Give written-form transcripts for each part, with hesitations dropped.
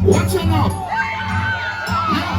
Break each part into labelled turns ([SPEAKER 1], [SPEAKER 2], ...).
[SPEAKER 1] Watch it now. Yeah.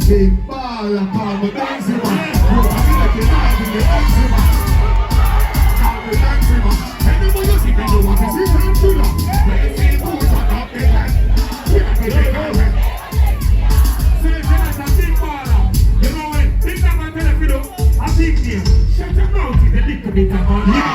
[SPEAKER 1] Big ball and call me dancing man. I feel like you're not in the dancing man. Call me dancing man. Anybody you see me do what is it and feel up. When you see food on up the land. Yeah, me big man. So if you're not a big baller, you know what? Big man tell you to do a big game. Shut your mouth in a little bit of money. Yeah.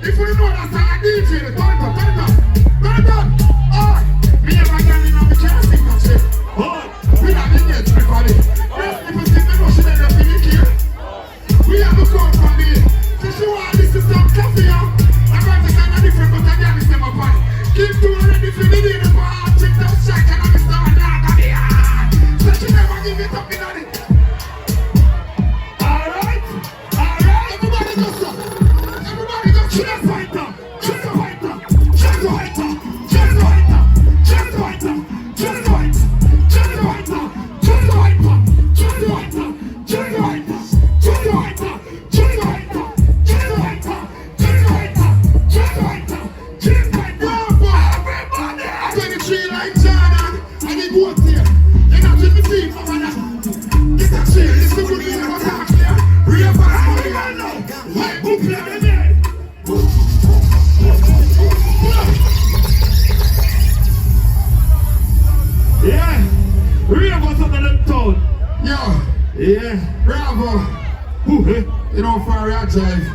[SPEAKER 1] If you know that's how I DJ, turn it up. Oh, me and my girl in the can't sing no shit. Oh, we not engaged everybody. First people think they know she never finish here. We have to come from me. So she want this to some coffee, I'm going to kind of different, but again, it's never fun. Keep doing ready for the day, for hard check that shack, and I'm Mr. Dog on the yard. So she never give it up in on it. Alright, everybody go so. Just fighter. Yeah, bravo. You know, for a jive,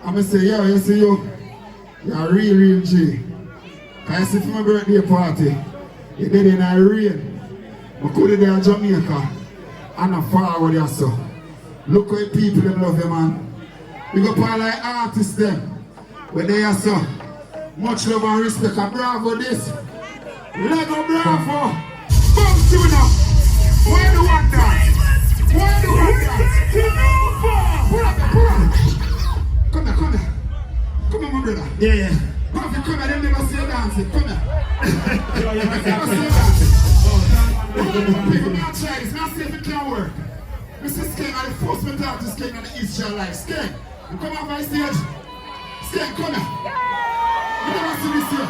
[SPEAKER 1] I'm gonna say, yo, you see you, you're a real G. Cause you see for my birthday party, you did it in a rain. I could have been in Jamaica, and I forward you so. Look how people them love you, man. You go for like artists them, where they are so much love and respect, and bravo this. Lego bravo. Bounce you now. Where do you want that? Why do you want that? Pull up. Come here. Come on, my brother. Yeah. Perfect, come here. Them never see you dancing. Come here. Never see you dancing. People can't try this. Not see if it can work. Mr. Skeng, I'm the first mental to Skeng on the East Shore Life. Skeng, you come off my stage. Skeng, come here. You never see this yet.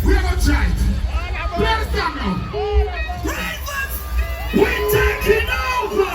[SPEAKER 1] We are not trying. We understand now. We're taking over.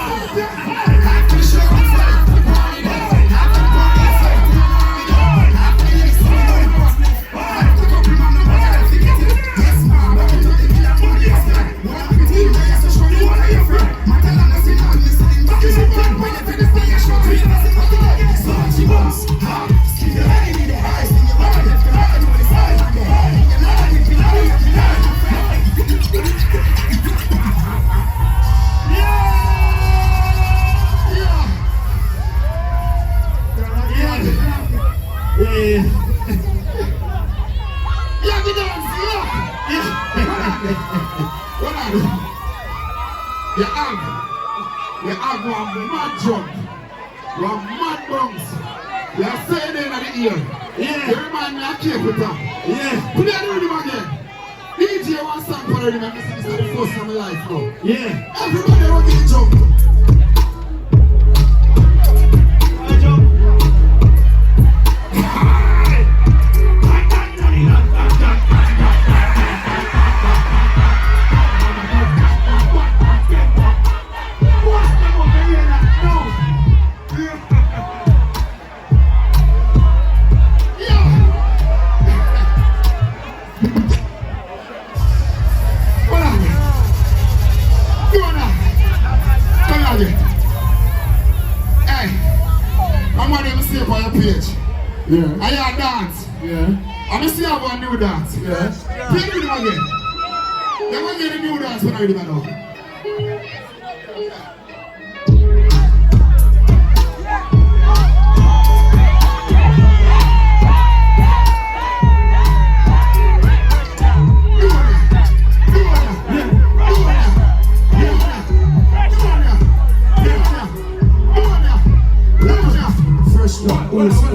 [SPEAKER 1] You have one mad jump. You're mad bunks. You're saying in the ear.
[SPEAKER 2] Yeah.
[SPEAKER 1] You remind me of Capital.
[SPEAKER 2] Yeah.
[SPEAKER 1] Put that rhythm again. DJ one song for the rhythm. This is the first time in my life now.
[SPEAKER 2] Yeah.
[SPEAKER 1] Everybody will get jump.
[SPEAKER 2] I jump.
[SPEAKER 1] Yeah. I hear dance.
[SPEAKER 2] Yeah.
[SPEAKER 1] I'm see about a new dance.
[SPEAKER 2] Yeah.
[SPEAKER 1] Play the rhythm again. You're going to get a new dance when I read it now.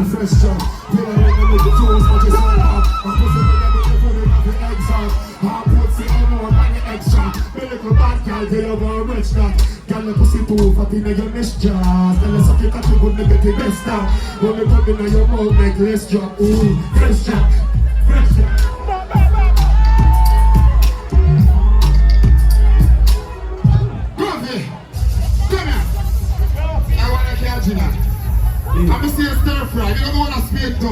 [SPEAKER 1] Fresh job. You don't know the tools, but it's all hot. I'm pushing the level before they have the exam. Hard pussy, I'm more than the extra. The little bad girl, they love her rich that. Girl, the pussy too fat in your niche jazz. Tell us if you catch a good nigga to best start. When they come in your mouth, make less drop. Ooh, fresh job. Fresh job. Come here. I want to catch you now. I'm going to see a stir fry. You don't want to speak to.
[SPEAKER 2] Oh.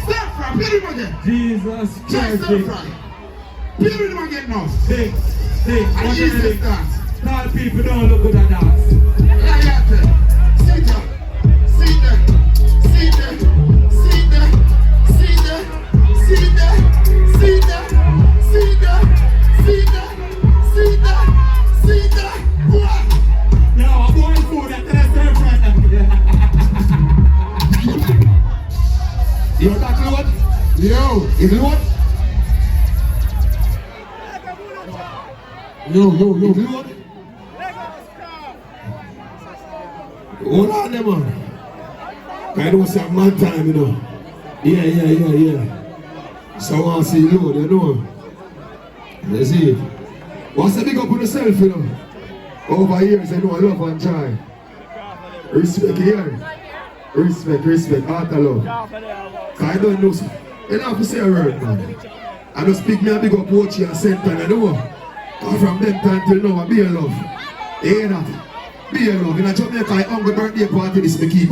[SPEAKER 1] Stir fry. Play him again.
[SPEAKER 2] Jesus Christ.
[SPEAKER 1] Stir fry. Play him again now.
[SPEAKER 2] Sing.
[SPEAKER 1] And easy dance.
[SPEAKER 2] Tall people don't look good at dance.
[SPEAKER 1] Yeah. Sit there. Sit there. Sit there. Sit there. Sit there. Sit there. Sit there. Sit there. Sit there. Sit there. Sit there. What?
[SPEAKER 2] No, I'm going for that. That's stir fry.
[SPEAKER 1] Yo, that Lord? Yo, is Lord? Yo, Lord? Hold on there, man. I know it's a mad time, you know. Yeah. So I want to see Lord, you know. Let's see it. What's the big up on yourself, you know? Over years, I know I love and joy. Respect here. Respect, heart of love. I don't know, you don't have to say a word, man. I just speak me a big up watch you and send time, you know. Cause from them time till now, I be a love. You hear that? Be a love. In a Jamaica, Aidonia Birthday Party, this me keep.